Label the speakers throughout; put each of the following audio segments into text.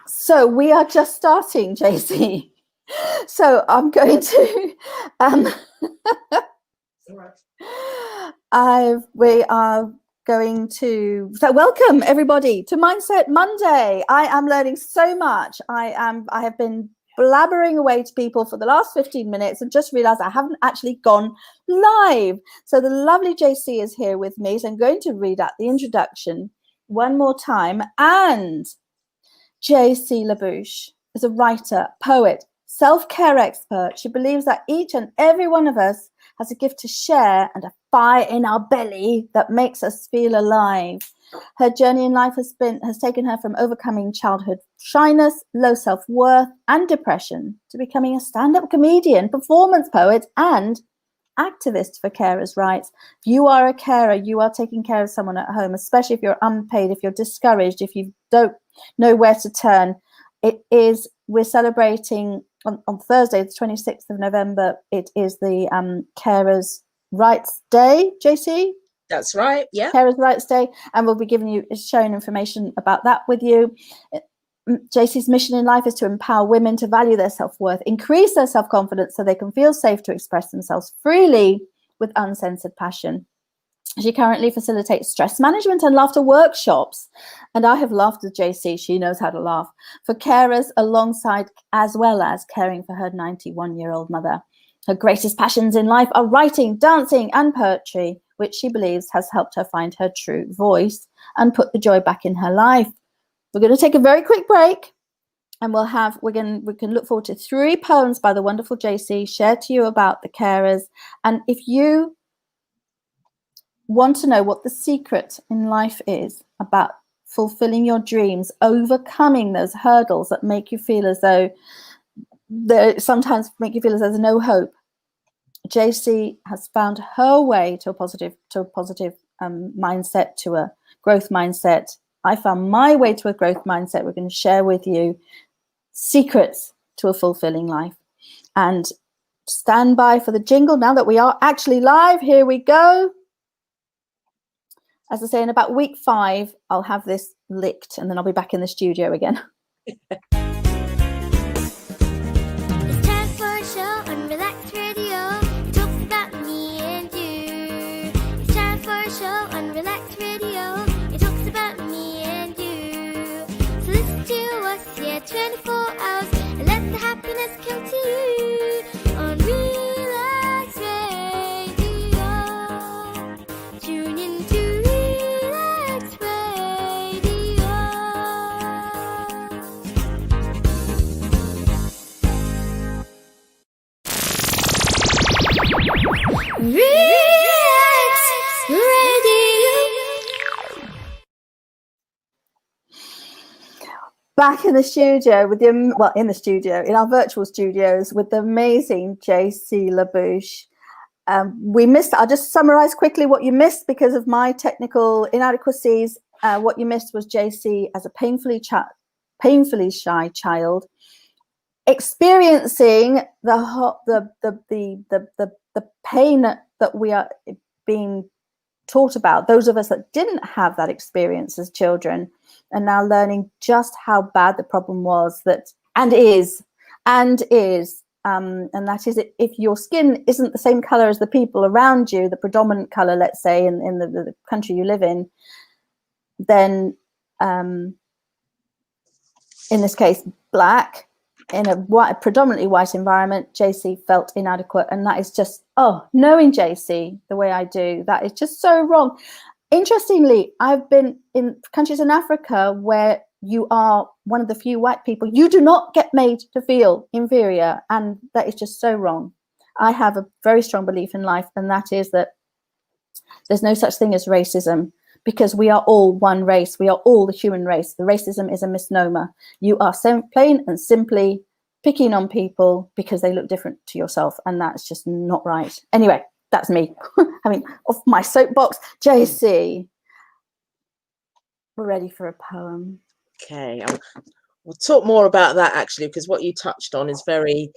Speaker 1: So we are just starting, Jaycee. So I'm going to, we are going to, so welcome everybody to Mindset Monday. I am learning so much. I have been blabbering away to people for the last 15 minutes and just realized I haven't actually gone live. So the lovely Jaycee is here with me. So I'm going to read out the introduction one more time. And Jaycee La Bouche is a writer, poet, self-care expert. She believes that each and every one of us has a gift to share and a fire in our belly that makes us feel alive. Her journey in life has taken her from overcoming childhood shyness, low self-worth, and depression to becoming a stand-up comedian, performance poet, and activist for carers' rights. If you are a carer, you are taking care of someone at home, especially if you're unpaid, if you're discouraged, if you don't know where to turn. We're celebrating on Thursday, the 26th of November. It is the Carers' Rights Day, Jaycee?
Speaker 2: That's right, yeah.
Speaker 1: Carers' Rights Day, and we'll be sharing information about that with you. Jaycee's mission in life is to empower women to value their self-worth, increase their self-confidence so they can feel safe to express themselves freely with uncensored passion. She currently facilitates stress management and laughter workshops. And I have laughed with Jaycee. She knows how to laugh. For carers alongside, as well as caring for her 91-year-old mother. Her greatest passions in life are writing, dancing, and poetry, which she believes has helped her find her true voice and put the joy back in her life. We're going to take a very quick break, and we can look forward to 3 poems by the wonderful Jaycee shared to you about the carers. And if you want to know what the secret in life is about fulfilling your dreams, overcoming those hurdles that make you feel as though sometimes make you feel as though there's no hope, Jaycee has found her way to a positive mindset, to a growth mindset. I found my way to a growth mindset. We're going to share with you secrets to a fulfilling life. And stand by for the jingle now that we are actually live. Here we go. As I say, in about week 5, I'll have this licked and then I'll be back in the studio again.
Speaker 3: It's time for a show on Relax Radio. It talks about me and you. It's time for a show on Relax Radio. It talks about me and you. So listen to us, yeah, 24 hours. And let the happiness come to you on Relax Radio. Tune in to Relax Radio.
Speaker 1: Back in the studio with in our virtual studios with the amazing Jaycee La Bouche. We missed. I'll just summarize quickly what you missed because of my technical inadequacies. What you missed was Jaycee as a painfully shy child, experiencing the pain that we are being taught about, those of us that didn't have that experience as children, and now learning just how bad the problem was and that is if your skin isn't the same color as the people around you, the predominant color, let's say, in the country you live in, then in this case black, in a predominantly white environment, Jaycee felt inadequate. And that is just, knowing Jaycee the way I do, that is just so wrong. Interestingly, I've been in countries in Africa where you are one of the few white people. You do not get made to feel inferior. And that is just so wrong. I have a very strong belief in life, and that is that there's no such thing as racism, because we are all one race. We are all the human race. The racism is a misnomer. You are plain and simply picking on people because they look different to yourself, and that's just not right. Anyway, that's me. I mean, off my soapbox. Jaycee, we're ready for a poem.
Speaker 2: Okay, we'll talk more about that actually, because what you touched on is very,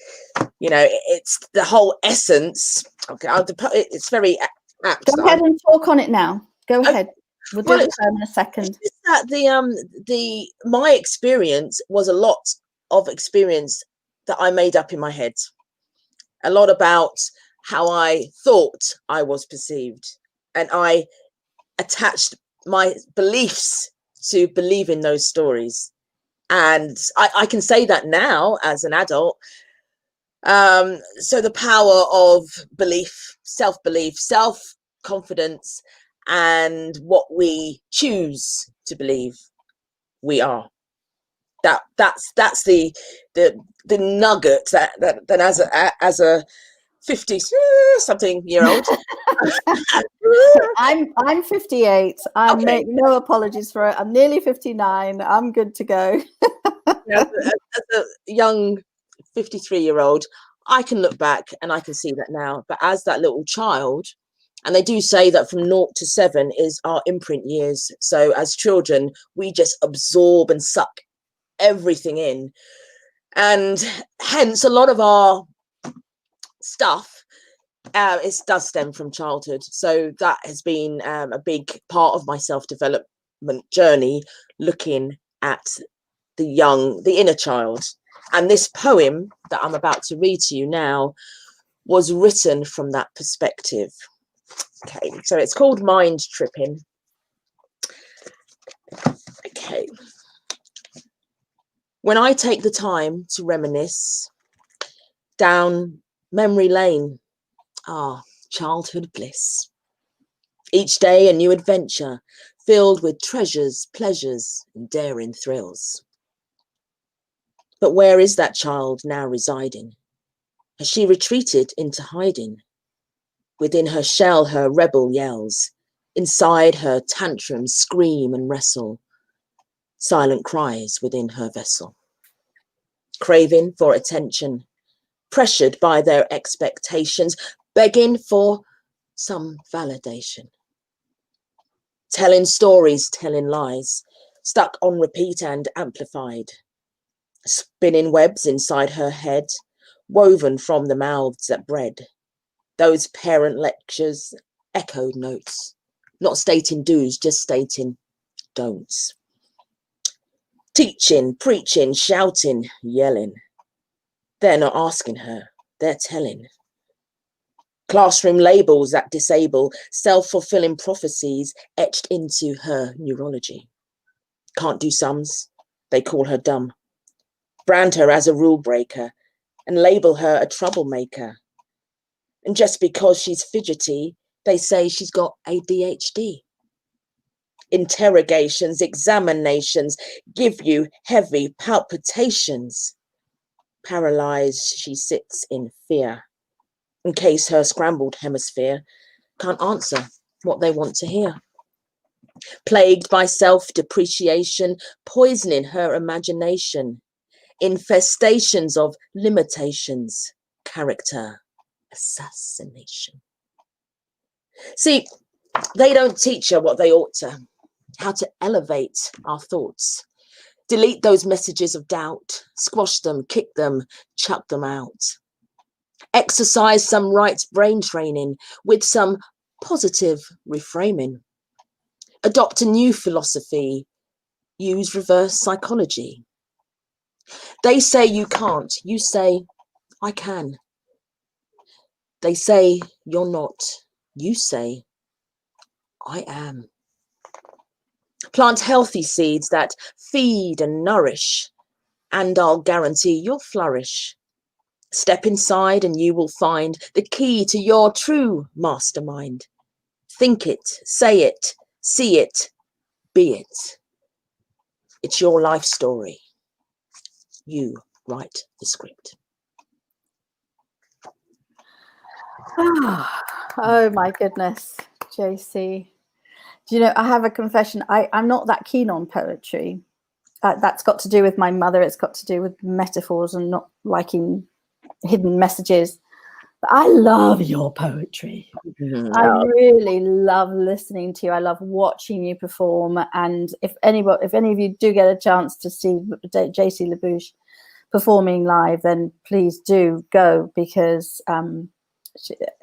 Speaker 2: it's the whole essence. Okay, it's very apt.
Speaker 1: Go ahead and talk on it now. Go ahead. We'll do
Speaker 2: Well,
Speaker 1: the poem in a second.
Speaker 2: it's just that my experience was a lot of experience that I made up in my head. A lot about how I thought I was perceived, and I attached my beliefs to believing those stories. And I can say that now as an adult. So the power of belief, self-belief, self-confidence, and what we choose to believe we are. That's the nugget that as a 50 something year old.
Speaker 1: I'm 58. I
Speaker 2: Okay.
Speaker 1: make no apologies for it. I'm nearly 59. I'm good to go.
Speaker 2: As a young 53-year-old, I can look back and I can see that now. But as that little child, and they do say that from 0 to 7 is our imprint years. So as children, we just absorb and suck everything in. And hence a lot of our stuff does stem from childhood. So that has been a big part of my self-development journey, looking at the inner child. And this poem that I'm about to read to you now was written from that perspective. Okay, so it's called Mind Tripping. Okay. When I take the time to reminisce down memory lane, childhood bliss. Each day a new adventure filled with treasures, pleasures, and daring thrills. But where is that child now residing? Has she retreated into hiding? Within her shell, her rebel yells. Inside her tantrums scream and wrestle. Silent cries within her vessel. Craving for attention, pressured by their expectations, begging for some validation. Telling stories, telling lies, stuck on repeat and amplified. Spinning webs inside her head, woven from the mouths that bred. Those parent lectures, echoed notes, not stating do's, just stating don'ts. Teaching, preaching, shouting, yelling. They're not asking her, they're telling. Classroom labels that disable, self-fulfilling prophecies etched into her neurology. Can't do sums, they call her dumb. Brand her as a rule breaker and label her a troublemaker. And just because she's fidgety, they say she's got ADHD. Interrogations, examinations give you heavy palpitations. Paralyzed, she sits in fear, in case her scrambled hemisphere can't answer what they want to hear. Plagued by self-depreciation, poisoning her imagination. Infestations of limitations, character assassination. See, they don't teach her what they ought to, how to elevate our thoughts, delete those messages of doubt, squash them, kick them, chuck them out. Exercise some right brain training with some positive reframing. Adopt a new philosophy, use reverse psychology. They say you can't, you say I can. They say you're not, you say I am. Plant healthy seeds that feed and nourish, and I'll guarantee you'll flourish. Step inside and you will find the key to your true mastermind. Think it, say it, see it, be it. It's your life story. You write the script.
Speaker 1: Oh my goodness, Jaycee. Do you know, I have a confession. I'm not that keen on poetry. That's got to do with my mother. It's got to do with metaphors and not liking hidden messages. But I love your poetry. I really love listening to you. I love watching you perform. And if any of you do get a chance to see Jaycee La Bouche performing live, then please do go, because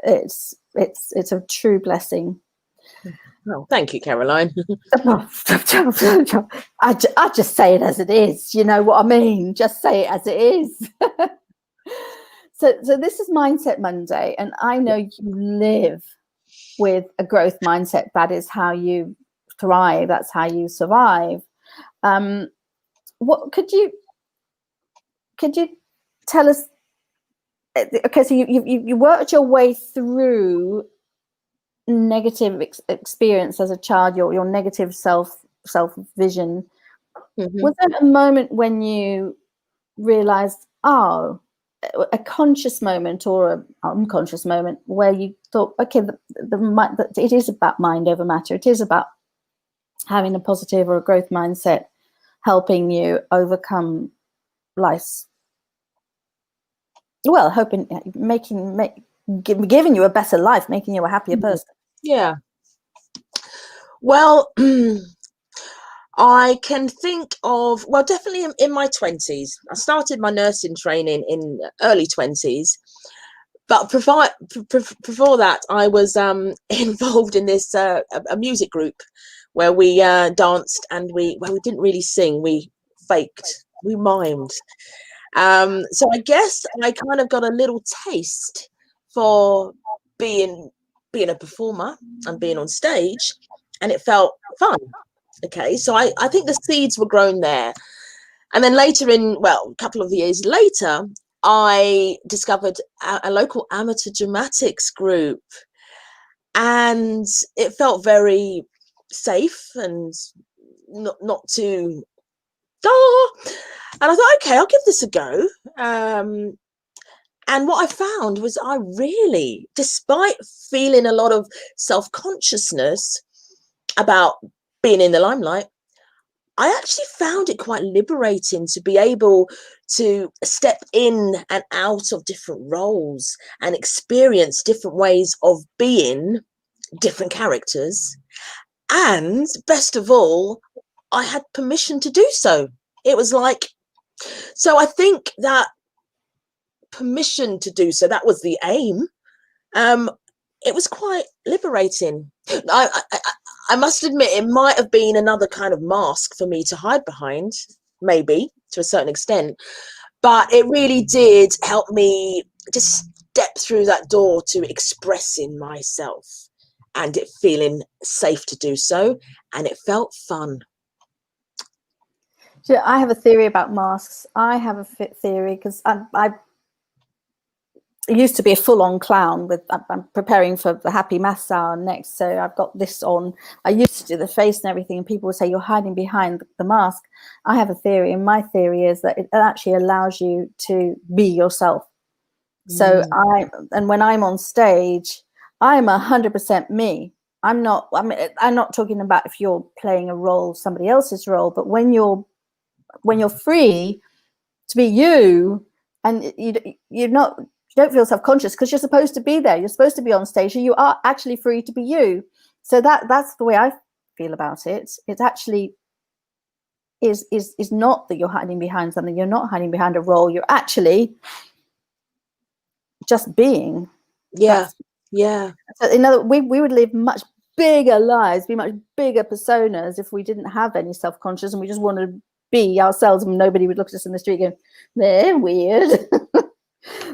Speaker 1: it's a true blessing.
Speaker 2: Oh, thank you, Caroline.
Speaker 1: I just say it as it is. You know what I mean? Just say it as it is. So this is Mindset Monday, and I know you live with a growth mindset. That is how you thrive. That's how you survive. What could you tell us? Okay, so you worked your way through negative experience as a child, your negative self vision.
Speaker 2: Mm-hmm.
Speaker 1: Was there a moment when you realized, oh, a conscious moment or an unconscious moment where you thought, okay, it is about mind over matter. It is about having a positive or a growth mindset, helping you overcome life's, well, giving you a better life, making you a happier person.
Speaker 2: Yeah. Well, I can think of, well, definitely in my 20s. I started my nursing training in early 20s. But before that, I was involved in this a music group where we danced, and we didn't really sing. We faked, we mimed. So I guess I kind of got a little taste for being a performer and being on stage, and it felt fun. Okay, so I think the seeds were grown there. And then later a couple of years later, I discovered a local amateur dramatics group, and it felt very safe and not too and I thought, okay, I'll give this a go. And what I found was I really, despite feeling a lot of self-consciousness about being in the limelight, I actually found it quite liberating to be able to step in and out of different roles and experience different ways of being different characters. And best of all, I had permission to do so. It was like, so I think that permission to do so, that was the aim. It was quite liberating. I must admit, it might have been another kind of mask for me to hide behind, maybe to a certain extent, but it really did help me just step through that door to expressing myself and it feeling safe to do so, and it felt fun.
Speaker 1: Yeah, I have a theory about masks. I have a theory because I used to be a full-on clown. I'm preparing for the Happy Maths Hour next, so I've got this on. I used to do the face and everything, and people would say you're hiding behind the mask. I have a theory, and my theory is that it actually allows you to be yourself. So when I'm on stage, I'm 100% me. I'm not talking about if you're playing a role, somebody else's role, but when you're free to be you, and you don't feel self-conscious because you're supposed to be there. You're supposed to be on stage, and you are actually free to be you. So that's the way I feel about it. It actually is not that you're hiding behind something. You're not hiding behind a role. You're actually just being.
Speaker 2: Yeah.
Speaker 1: So in other, we would live much bigger lives, be much bigger personas if we didn't have any self-conscious and we just wanted to be ourselves, and nobody would look at us in the street going, they're weird.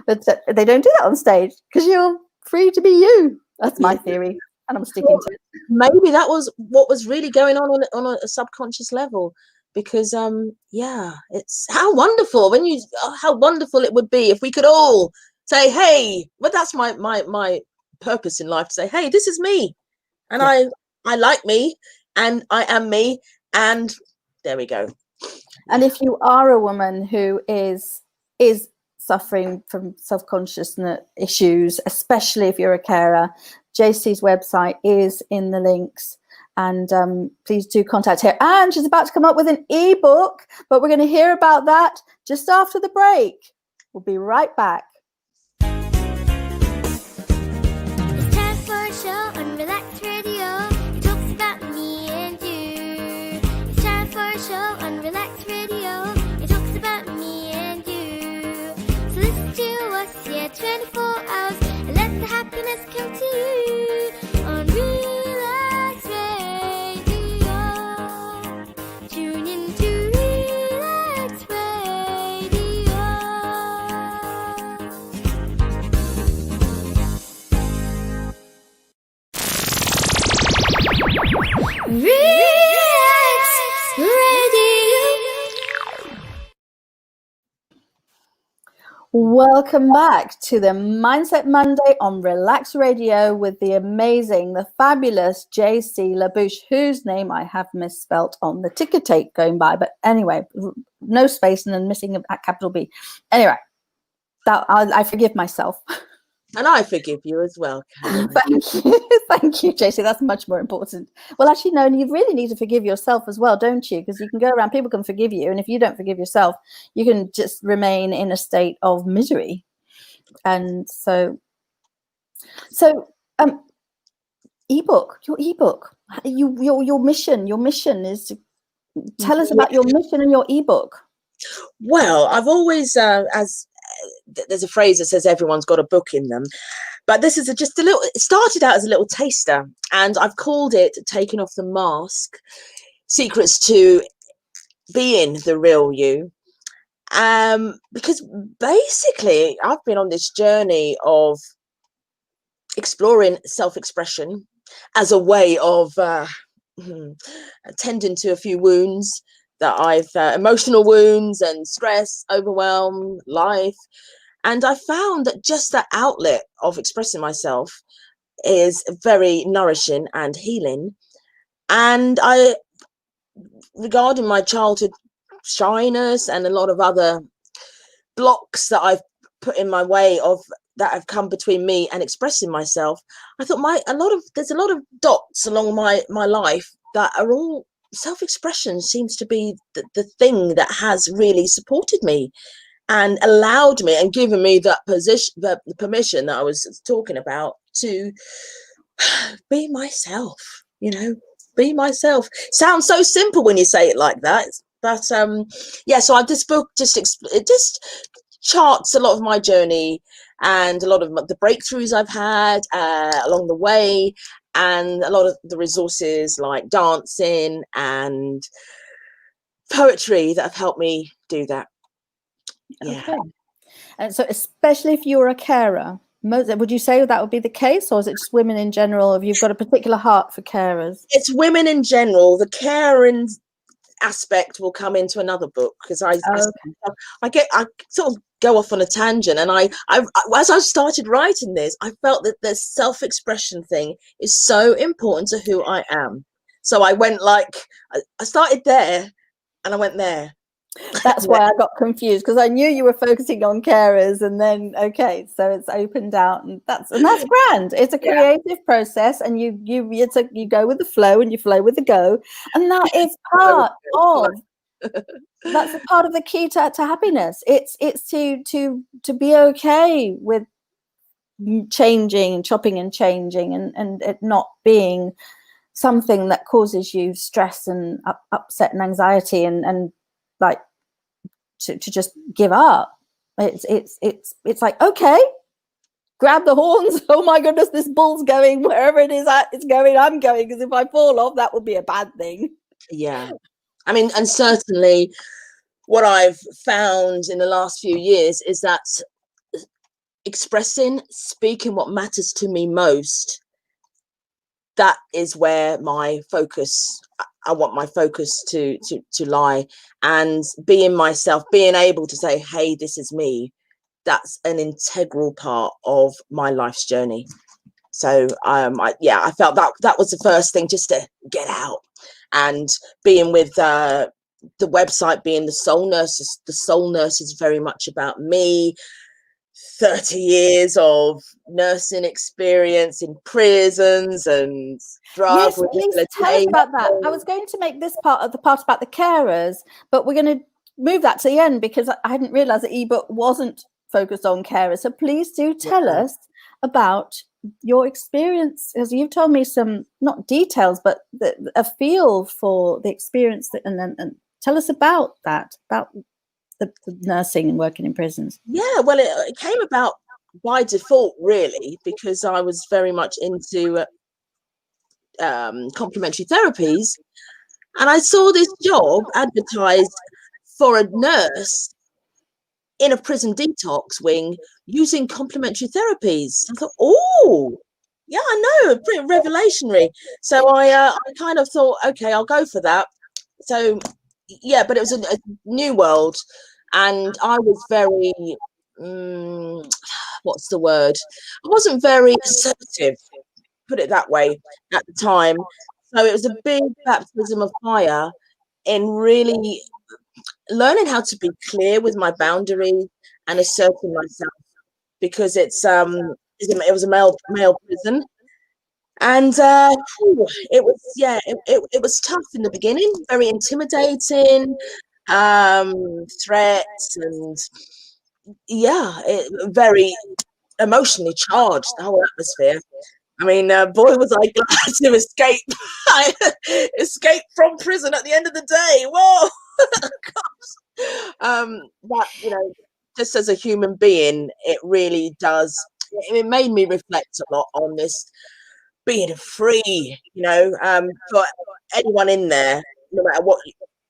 Speaker 1: But they don't do that on stage because you're free to be you. That's my theory, and I'm sticking to it.
Speaker 2: Maybe that was what was really going on a subconscious level, because it's how wonderful how wonderful it would be if we could all say, hey, well, that's my purpose in life, to say, hey, this is me, and I like me, and I am me, and there we go.
Speaker 1: And if you are a woman who is suffering from self-consciousness issues, especially if you're a carer, Jaycee's website is in the links, and please do contact her. And she's about to come up with an ebook, but we're going to hear about that just after the break. We'll be right back.
Speaker 3: It's time for a show on Relax Radio. It talks about me and you. It's time for a show on Relax Radio. It talks about me and you. So listen to us, 24 hours, and let the happiness come to you on Relax Radio.
Speaker 1: Welcome back to the Mindset Monday on Relax Radio with the amazing, the fabulous Jaycee La Bouche, whose name I have misspelt on the ticker tape going by. But anyway, no space and then missing a capital B. Anyway, I forgive myself.
Speaker 2: And I forgive you as well, Karen.
Speaker 1: Thank you, Jaycee. That's much more important. Well, actually, no, and you really need to forgive yourself as well, don't you? Because you can go around, people can forgive you, and if you don't forgive yourself, you can just remain in a state of misery. And so, ebook, your ebook, your mission is to tell us about your mission and your ebook.
Speaker 2: Well, I've always, there's a phrase that says everyone's got a book in them, but this is just a little, it started out as a little taster, and I've called it Taking Off the Mask, Secrets to Being the Real You. Because basically I've been on this journey of exploring self-expression as a way of tending to a few wounds that I've emotional wounds and stress, overwhelm, life. And I found that just that outlet of expressing myself is very nourishing and healing. And regarding my childhood shyness and a lot of other blocks that I've put in my way of that have come between me and expressing myself, I thought there's a lot of dots along my life that are all self-expression seems to be the thing that has really supported me and allowed me and given me that position, the permission that I was talking about to be myself, be myself. Sounds so simple when you say it like that, but yeah, so this book just charts a lot of my journey and a lot of the breakthroughs I've had along the way, and a lot of the resources like dancing and poetry that have helped me do that. Yeah.
Speaker 1: Okay. And so especially if you're a carer, would you say that would be the case, or is it just women in general, if you've got a particular heart for carers? It's
Speaker 2: women in general. The caring aspect will come into another book, because I sort of go off on a tangent, and I as I started writing this, I felt that the self-expression thing is so important to who I am. So I went I started there and I went there.
Speaker 1: That's why I got confused, because I knew you were focusing on carers, and then so it's opened out, and that's grand. It's a creative process, and you go with the flow and you flow with the go, and that is part of that's a part of the key to happiness. It's to be okay with changing, chopping and changing, and it not being something that causes you stress and upset and anxiety and like to just give up. It's like, okay, grab the horns. Oh my goodness, this bull's going wherever it is it's going, I'm going, because if I fall off, that would be a bad thing.
Speaker 2: Yeah, I mean, and certainly what I've found in the last few years is that speaking what matters to me most, that is where my focus, I want my focus to lie, and being myself, being able to say, hey, this is me, that's an integral part of my life's journey. So I felt that was the first thing, just to get out. And being with the website, being the soul nurse is very much about me. 30 years of nursing experience in prisons and drug.
Speaker 1: Yes, please tell us about that. I was going to make this part about the carers, but we're going to move that to the end, because I hadn't realized the ebook wasn't focused on carers. So please do tell us about your experience, because you've told me some, not details, but a feel for the experience, and tell us about that, about the nursing and working in prisons.
Speaker 2: Yeah, well, it came about by default, really, because I was very much into complementary therapies, and I saw this job advertised for a nurse in a prison detox wing using complementary therapies. I thought, oh yeah, I know, pretty revelationary. So I kind of thought, okay, I'll go for that. So yeah, but it was a new world, and I was very what's the word? I wasn't very assertive, put it that way, at the time. So it was a big baptism of fire in really learning how to be clear with my boundaries and asserting myself, because it was a male prison. And it was, yeah, it was tough in the beginning, very intimidating, threats, and yeah, very emotionally charged, the whole atmosphere. I mean, boy, was I glad to escape. I escaped from prison at the end of the day. Whoa, that, you know, just as a human being, it really does. It made me reflect a lot on this being free. You know, for anyone in there, no matter what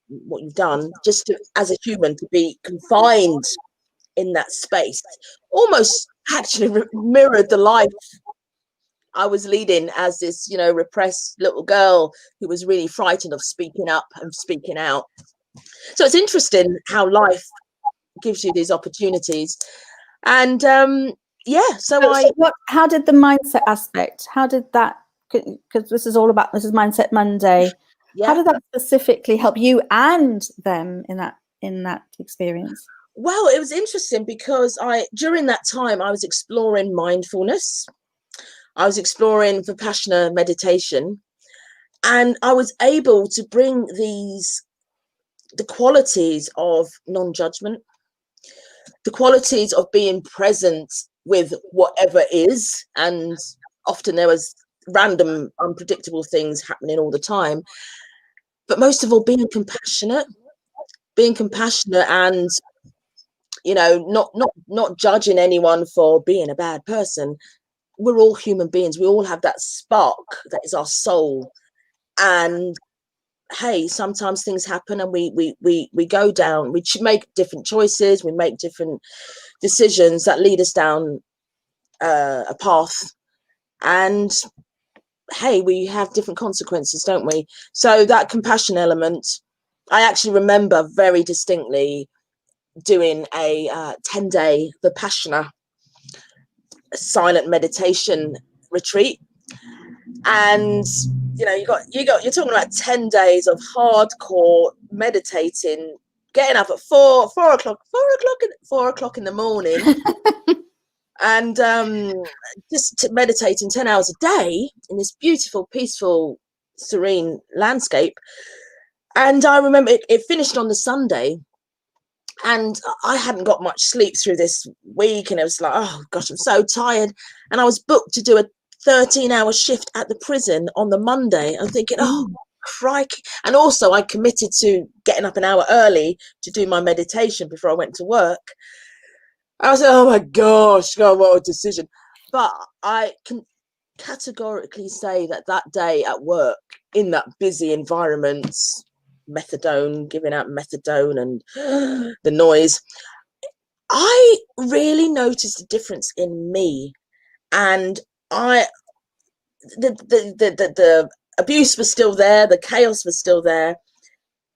Speaker 2: you've done, just to, as a human, to be confined in that space, almost actually mirrored the life I was leading as this, you know, repressed little girl who was really frightened of speaking up and speaking out. So it's interesting how life gives you these opportunities. And yeah,
Speaker 1: how did the mindset aspect, how did that, because this is Mindset Monday, how did that specifically help you and them in that experience?
Speaker 2: Well, it was interesting because during that time I was exploring mindfulness. I was exploring Vipassana meditation, and I was able to bring the qualities of non-judgment, the qualities of being present with whatever is. And often there was random, unpredictable things happening all the time. But most of all, being compassionate and, you know, not judging anyone for being a bad person. We're all human beings. We all have that spark that is our soul. And hey, sometimes things happen and we go down, we make different choices, we make different decisions that lead us down a path. And hey, we have different consequences, don't we? So that compassion element, I actually remember very distinctly doing a 10-day Vipassana silent meditation retreat. And you know, you're talking about 10 days of hardcore meditating, getting up at 4 o'clock in the morning and just meditating 10 hours a day in this beautiful, peaceful, serene landscape. And I remember it finished on the Sunday, and I hadn't got much sleep through this week, and it was like, oh gosh, I'm so tired. And I was booked to do a 13-hour shift at the prison on the Monday. I'm thinking, oh crikey. And also I committed to getting up an hour early to do my meditation before I went to work. I was like, oh my gosh, God, what a decision. But I can categorically say that day at work, in that busy environment, giving out methadone and the noise, I really noticed a difference in me. And the abuse was still there, the chaos was still there,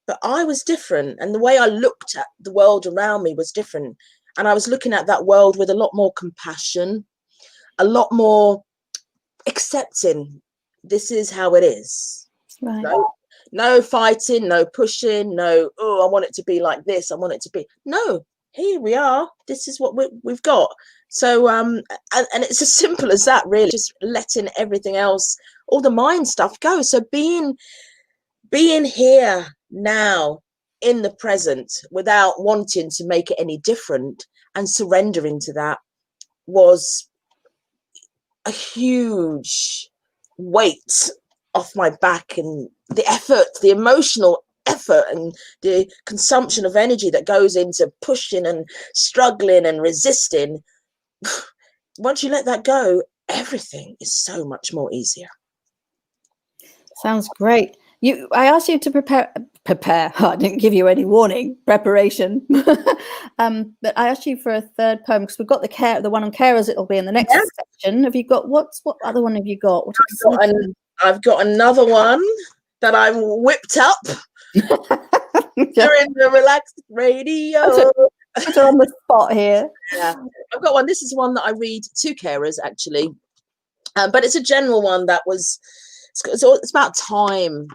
Speaker 2: but I was different, and the way I looked at the world around me was different. And I was looking at that world with a lot more compassion, a lot more accepting. This is how it is.
Speaker 1: Right.
Speaker 2: No fighting, no pushing, no, oh, I want it to be like this, I want it to be. No, here we are. This is what we've got. So, and it's as simple as that, really, just letting everything else, all the mind stuff go. So being here now in the present without wanting to make it any different and surrendering to that was a huge weight off my back, and the effort, the emotional effort and the consumption of energy that goes into pushing and struggling and resisting. Once you let that go, everything is so much more easier.
Speaker 1: Sounds great. I asked you to prepare. I didn't give you any preparation. But I asked you for a third poem because we've got the one on carers. It'll be in the next section. Have you got what other one have you got?
Speaker 2: I've got another one that I whipped up during the relaxed radio.
Speaker 1: Put her on the spot here.
Speaker 2: Yeah, I've got one. This is one that I read to carers, actually. But it's a general one that was, it's about time.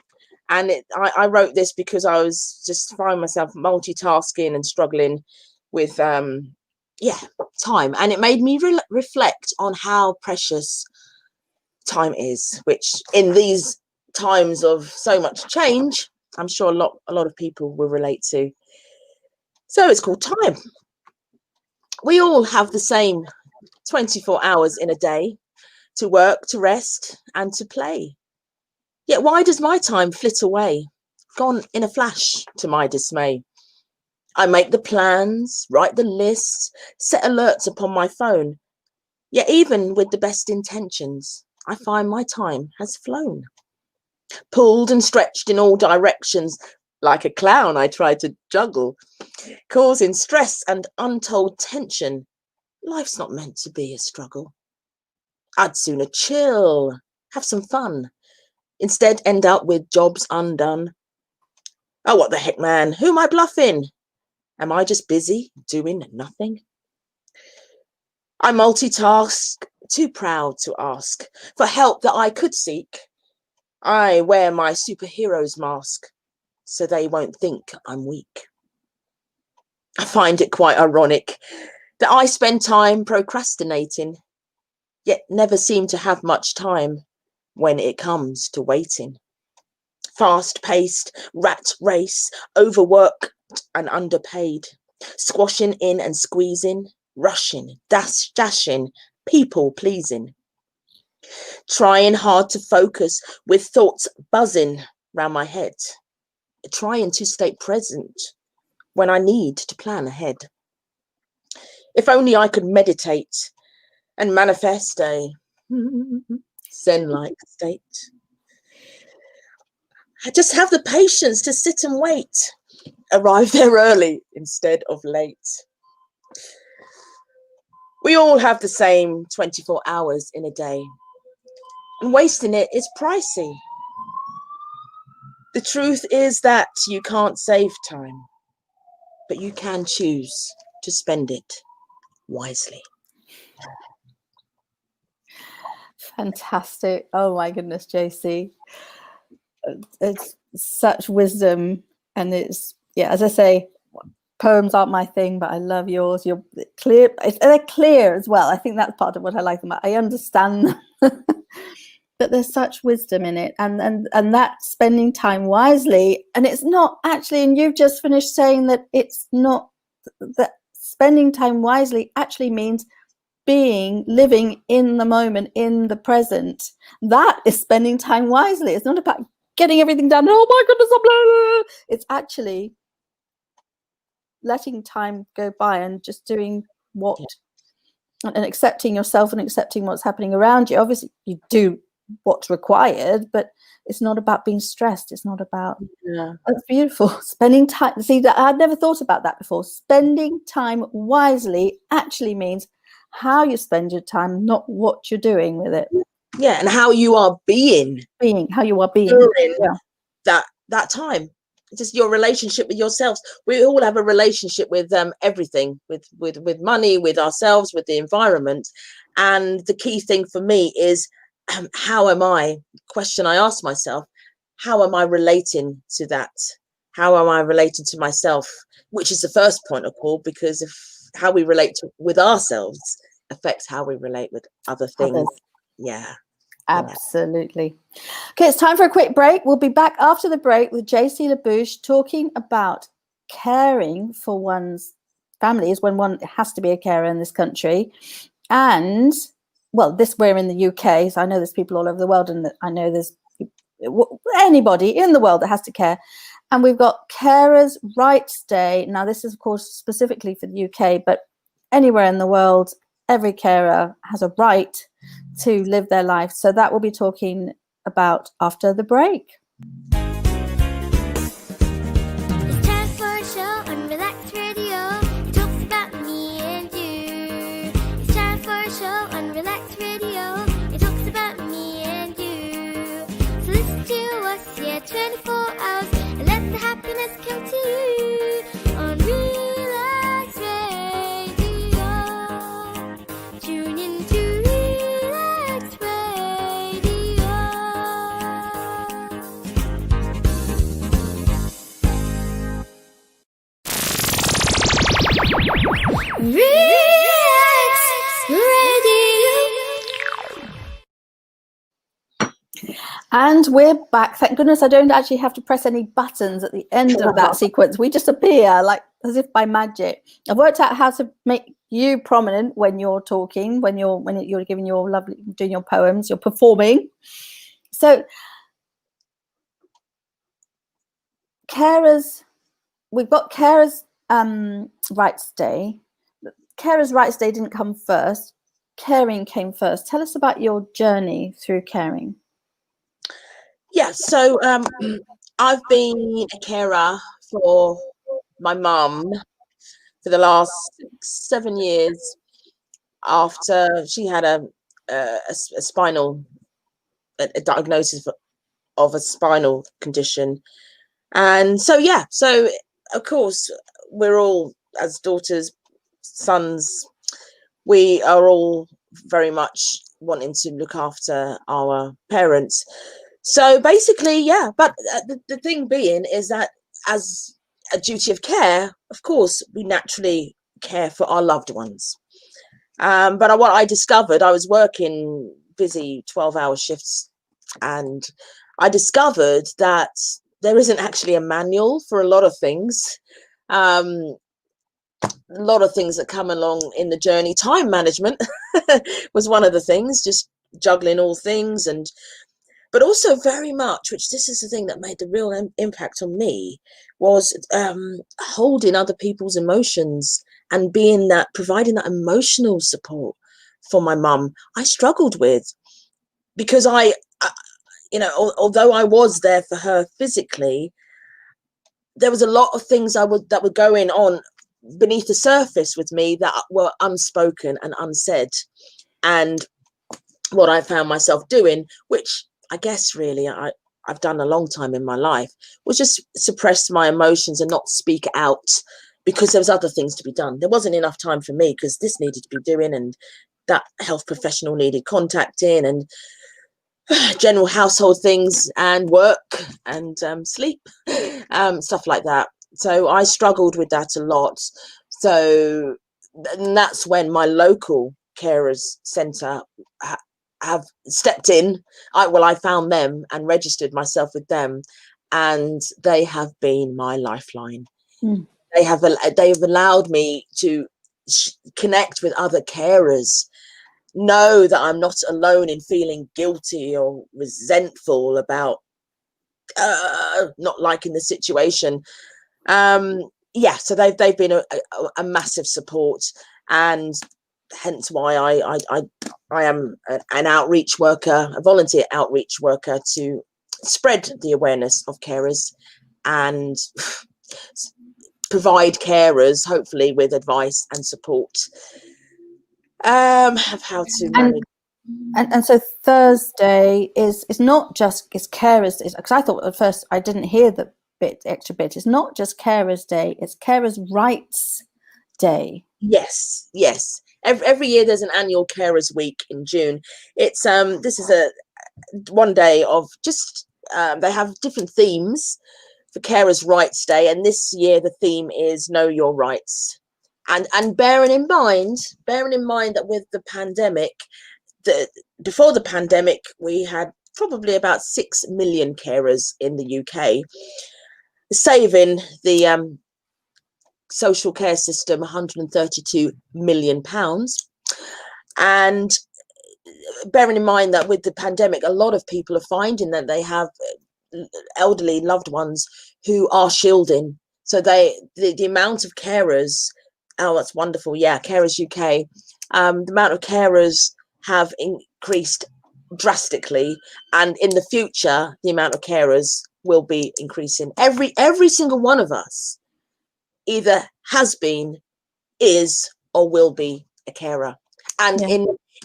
Speaker 2: And I wrote this because I was just finding myself multitasking and struggling with, time. And it made me reflect on how precious time is, which in these times of so much change, I'm sure a lot of people will relate to. So it's called Time. We all have the same 24 hours in a day to work, to rest, and to play. Yet why does my time flit away, gone in a flash to my dismay? I make the plans, write the lists, set alerts upon my phone. Yet even with the best intentions, I find my time has flown. Pulled and stretched in all directions, like a clown I try to juggle, causing stress and untold tension. Life's not meant to be a struggle. I'd sooner chill, have some fun, instead end up with jobs undone. Oh, what the heck, man? Who am I bluffing? Am I just busy doing nothing? I multitask, too proud to ask for help that I could seek. I wear my superhero's mask so they won't think I'm weak. I find it quite ironic that I spend time procrastinating, yet never seem to have much time when it comes to waiting. Fast-paced, rat race, overworked and underpaid, squashing in and squeezing, rushing, dashing, people-pleasing. Trying hard to focus with thoughts buzzing round my head, trying to stay present when I need to plan ahead. If only I could meditate and manifest a Zen-like state. I just have the patience to sit and wait, arrive there early instead of late. We all have the same 24 hours in a day, and wasting it is pricey. The truth is that you can't save time, but you can choose to spend it wisely.
Speaker 1: Fantastic. Oh my goodness, Jaycee. It's such wisdom, and it's, yeah, as I say, poems aren't my thing, but I love yours. You're clear. They're clear as well. I think that's part of what I like them. I understand them. But there's such wisdom in it, and that spending time wisely. And it's not actually, and you've just finished saying that it's not, that spending time wisely actually means living in the moment, in the present. That is spending time wisely. It's not about getting everything done. Oh my goodness, blah. It's actually letting time go by and just doing what, and accepting yourself and accepting what's happening around you. Obviously, you do what's required, but it's not about being stressed. It's not about, that's beautiful. Spending time, see, I'd never thought about that before. Spending time wisely actually means how you spend your time, not what you're doing with it.
Speaker 2: Yeah, and how you are being
Speaker 1: how you are being
Speaker 2: during that time. It's just your relationship with yourselves. We all have a relationship with everything, with money, with ourselves, with the environment. And the key thing for me is, how am I, question I ask myself, how am I relating to that? How am I relating to myself? Which is the first point of call, because if how we relate with ourselves affects how we relate with other things. Yeah.
Speaker 1: Absolutely. Okay, it's time for a quick break. We'll be back after the break with Jaycee La Bouche talking about caring for one's families when one has to be a carer in this country. And, well, we're in the UK, so I know there's people all over the world, and I know there's anybody in the world that has to care. And we've got Carers Rights Day. Now, this is, of course, specifically for the UK, but anywhere in the world, every carer has a right to live their life. So that we'll be talking about after the break.
Speaker 3: It's time for a show on Relax Radio. It talks about me and you. It's time for a show on Relax Radio. It talks about me and you. So listen to us, 24 hours, and let the happiness come to you on Relax Radio. Relax Radio.
Speaker 1: And we're back. Thank goodness I don't actually have to press any buttons at the end of that sequence. We just appear like as if by magic. I've worked out how to make you prominent when you're talking, when you're giving your lovely, doing your poems, you're performing. So carers, we've got Carers Rights Day. Carers Rights Day didn't come first. Caring came first. Tell us about your journey through caring.
Speaker 2: Yeah, so I've been a carer for my mum for the last 7 years after she had a diagnosis of a spinal condition. And so, yeah, so of course, we're all, as daughters, sons, we are all very much wanting to look after our parents. So basically, yeah, but the thing being is that as a duty of care, of course, we naturally care for our loved ones. But what I discovered, I was working busy 12-hour shifts, and I discovered that there isn't actually a manual for a lot of things. A lot of things that come along in the journey. Time management was one of the things, just juggling all things, but also very much, which this is the thing that made the real impact on me, was holding other people's emotions and providing that emotional support for my mum. I struggled with, because although I was there for her physically, there was a lot of things that were going on beneath the surface with me that were unspoken and unsaid. And what I found myself doing, which I guess really I've done a long time in my life, was just suppress my emotions and not speak out, because there was other things to be done. There wasn't enough time for me, because this needed to be doing, and that health professional needed contacting, and general household things, and work, and sleep, stuff like that. So I struggled with that a lot. So and that's when my local carers centre have stepped in. I found them and registered myself with them, and they have been my lifeline. They've allowed me to connect with other carers, know that I'm not alone in feeling guilty or resentful about not liking the situation. So they've been a massive support, and hence why I am an outreach worker, a volunteer outreach worker, to spread the awareness of carers and provide carers, hopefully, with advice and support of how to manage.
Speaker 1: And so Thursday is not just carers, because I thought at first, I didn't hear the extra bit. It's not just Carers Day, it's Carers Rights Day.
Speaker 2: Yes. Every year there's an annual Carers Week in June. It's this is a one day of just they have different themes for Carers Rights Day, and this year the theme is Know Your Rights. And bearing in mind that with the pandemic, before the pandemic, we had probably about 6 million carers in the UK, saving the social care system £132 million. And bearing in mind that with the pandemic, a lot of people are finding that they have elderly loved ones who are shielding. So the amount of carers, oh, that's wonderful. Yeah, Carers UK, the amount of carers have increased drastically, and in the future the amount of carers will be increasing. Every single one of us either has been, is, or will be a carer. And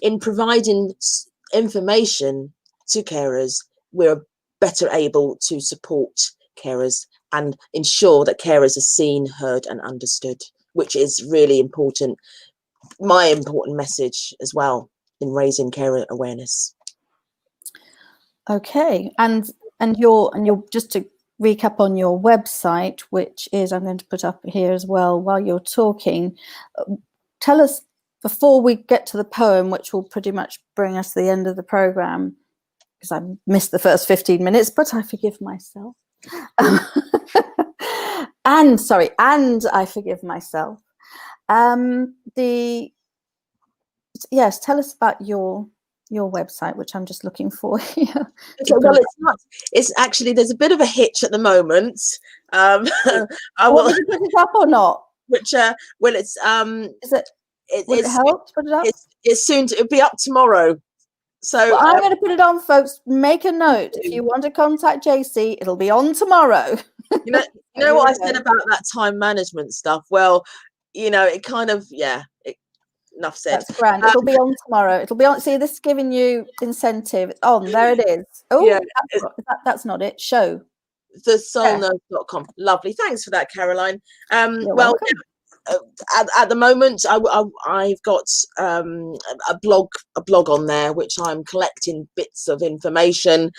Speaker 2: in providing information to carers, we're better able to support carers and ensure that carers are seen, heard and understood, which is really important. My important message as well in raising carer awareness.
Speaker 1: Okay, and you're just to recap on your website, which is, I'm going to put up here as well while you're talking. tell us, before we get to the poem, which will pretty much bring us to the end of the program, because I missed the first 15 minutes, but I forgive myself. And I forgive myself. Yes, tell us about your website, which I'm just looking for here.
Speaker 2: Okay, well, it's not. It's actually, there's a bit of a hitch at the moment. I will.
Speaker 1: Did you put it up or not?
Speaker 2: Which well, it's
Speaker 1: Is it? Will it help to put it up?
Speaker 2: It's soon to, it'll be up tomorrow. So
Speaker 1: well, I'm going to put it on, folks. Make a note. If you want to contact Jaycee, it'll be on tomorrow.
Speaker 2: You know what I said about that time management stuff? Well, it kind of, enough said.
Speaker 1: That's grand. It'll be on tomorrow. It'll be on. See, this is giving you incentive. It's on. There it is. Oh, yeah, that's not it. Show.
Speaker 2: thesoulnurse.com. Lovely. Thanks for that, Caroline. Well, at the moment, I've got a blog on there, which I'm collecting bits of information,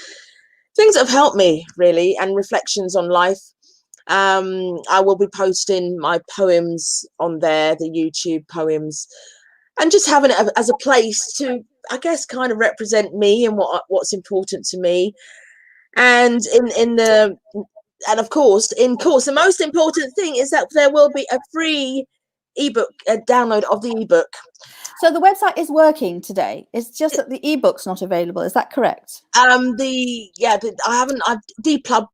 Speaker 2: things that have helped me really, and reflections on life. I will be posting my poems on there, the YouTube poems, and just having it as a place to, I guess, kind of represent me and what's important to me. And and of course, the most important thing is that there will be a free ebook, a download of the ebook.
Speaker 1: So the website is working today. It's just that the ebook's not available. Is that correct?
Speaker 2: I've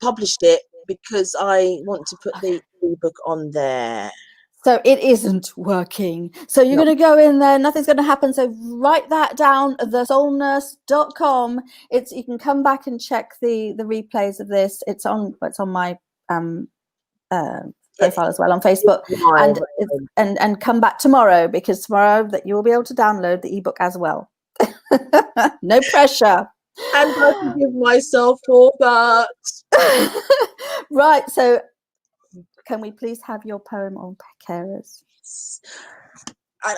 Speaker 2: published it because I want to put the ebook on there.
Speaker 1: So it isn't working. So you're going to go in there, nothing's going to happen. So write that down, thesoulnurse.com. You can come back and check the replays of this. It's on my profile as well on Facebook. And come back tomorrow, because tomorrow that you will be able to download the ebook as well. No pressure.
Speaker 2: And I forgive myself for that.
Speaker 1: Right, so can we please have your poem on carers?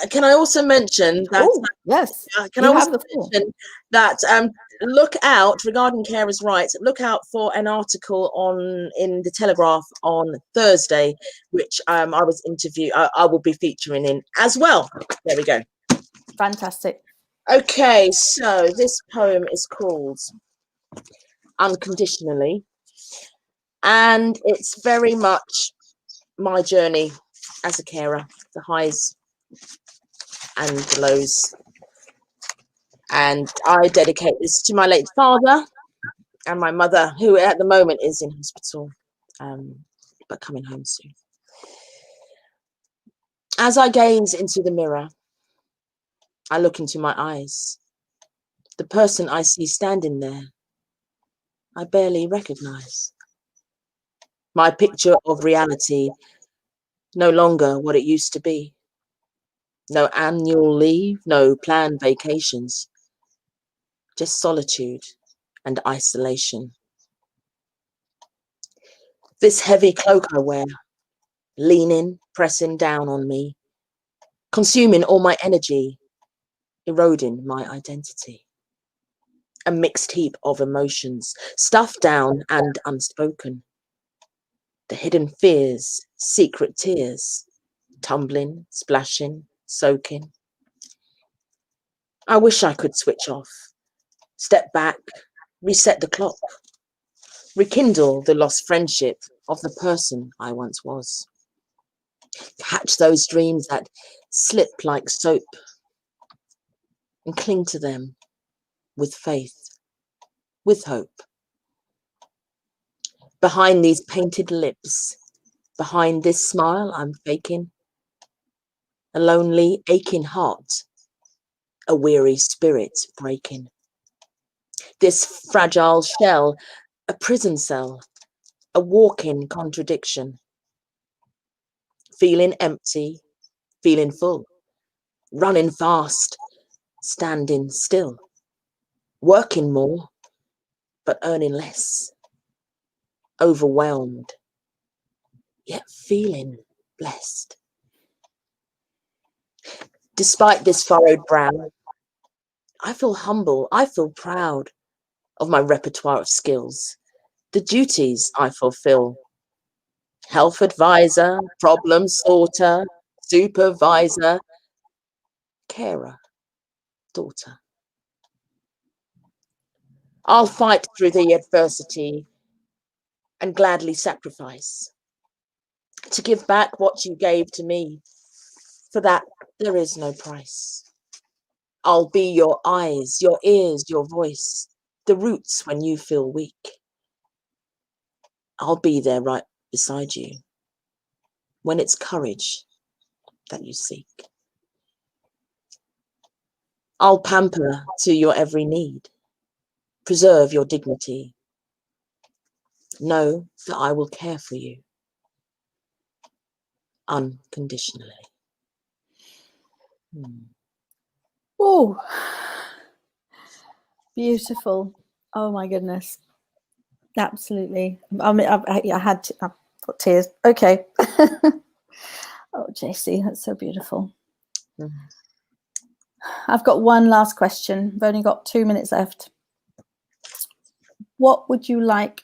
Speaker 2: Can I also mention that?
Speaker 1: Ooh, yes.
Speaker 2: Can I also mention that? Look out, regarding carers' rights. Look out for an article in the Telegraph on Thursday, which I will be featuring in as well. There we go.
Speaker 1: Fantastic.
Speaker 2: Okay, so this poem is called Unconditionally, and it's very much my journey as a carer, the highs and the lows. And I dedicate this to my late father and my mother, who at the moment is in hospital, but coming home soon. As I gaze into the mirror, I look into my eyes. The person I see standing there, I barely recognize. My picture of reality, no longer what it used to be. No annual leave, no planned vacations, just solitude and isolation. This heavy cloak I wear, leaning, pressing down on me, consuming all my energy, eroding my identity. A mixed heap of emotions, stuffed down and unspoken. The hidden fears, secret tears, tumbling, splashing, soaking. I wish I could switch off, step back, reset the clock, rekindle the lost friendship of the person I once was. Catch those dreams that slip like soap and cling to them with faith, with hope. Behind these painted lips, behind this smile I'm faking, a lonely, aching heart, a weary spirit breaking. This fragile shell, a prison cell, a walking contradiction. Feeling empty, feeling full, running fast, standing still, working more, but earning less. Overwhelmed, yet feeling blessed. Despite this furrowed brow, I feel humble, I feel proud of my repertoire of skills, the duties I fulfill. Health advisor, problem sorter, supervisor, carer, daughter. I'll fight through the adversity and gladly sacrifice to give back what you gave to me. For that, there is no price. I'll be your eyes, your ears, your voice, the roots when you feel weak. I'll be there right beside you when it's courage that you seek. I'll pamper to your every need, preserve your dignity. Know that I will care for you unconditionally.
Speaker 1: Oh, beautiful. Oh my goodness. Absolutely. I mean, I've got tears. Okay. Oh, Jaycee, that's so beautiful. I've got one last question. I've only got 2 minutes left. What would you like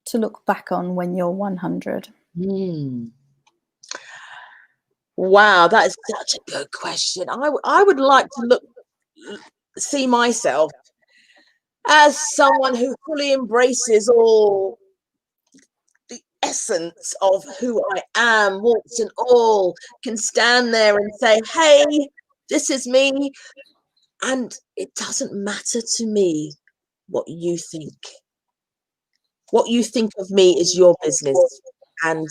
Speaker 1: to look back on when you're 100?
Speaker 2: Wow, that is such a good question. I would like to see myself as someone who fully embraces all the essence of who I am, warts and all, can stand there and say, hey, this is me. And it doesn't matter to me what you think. What you think of me is your business. And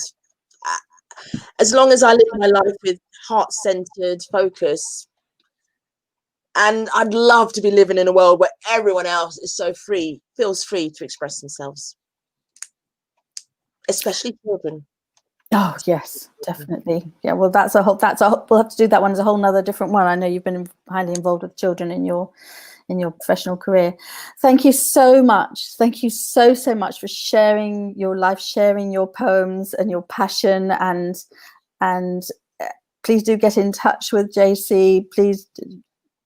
Speaker 2: as long as I live my life with heart-centered focus, and I'd love to be living in a world where everyone else is so free, feels free to express themselves, especially children.
Speaker 1: Oh yes, definitely. Yeah, well, we'll have to do that one as a whole nother different one. I know you've been highly involved with children in your professional career. Thank you so much. Thank you so much for sharing your life, sharing your poems and your passion, and please do get in touch with Jaycee. Please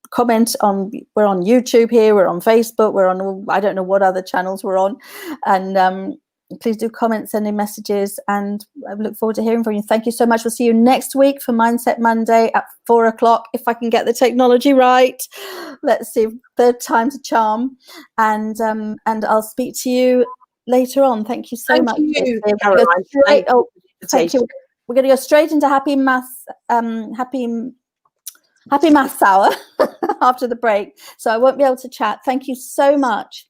Speaker 1: comment on, we're on YouTube here, we're on Facebook, we're on, I don't know what other channels we're on, and please do comment, send in messages, and I look forward to hearing from you. Thank you so much. We'll see you next week for Mindset Monday at 4 o'clock, if I can get the technology right. Let's see, third time's a charm, and I'll speak to you later on. Thank you so much.
Speaker 2: Thank you, Caroline.
Speaker 1: Thank you. We're going to go straight into happy maths hour after the break, so I won't be able to chat. Thank you so much.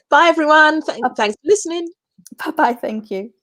Speaker 2: Bye everyone. Thanks for listening.
Speaker 1: Bye-bye. Thank you.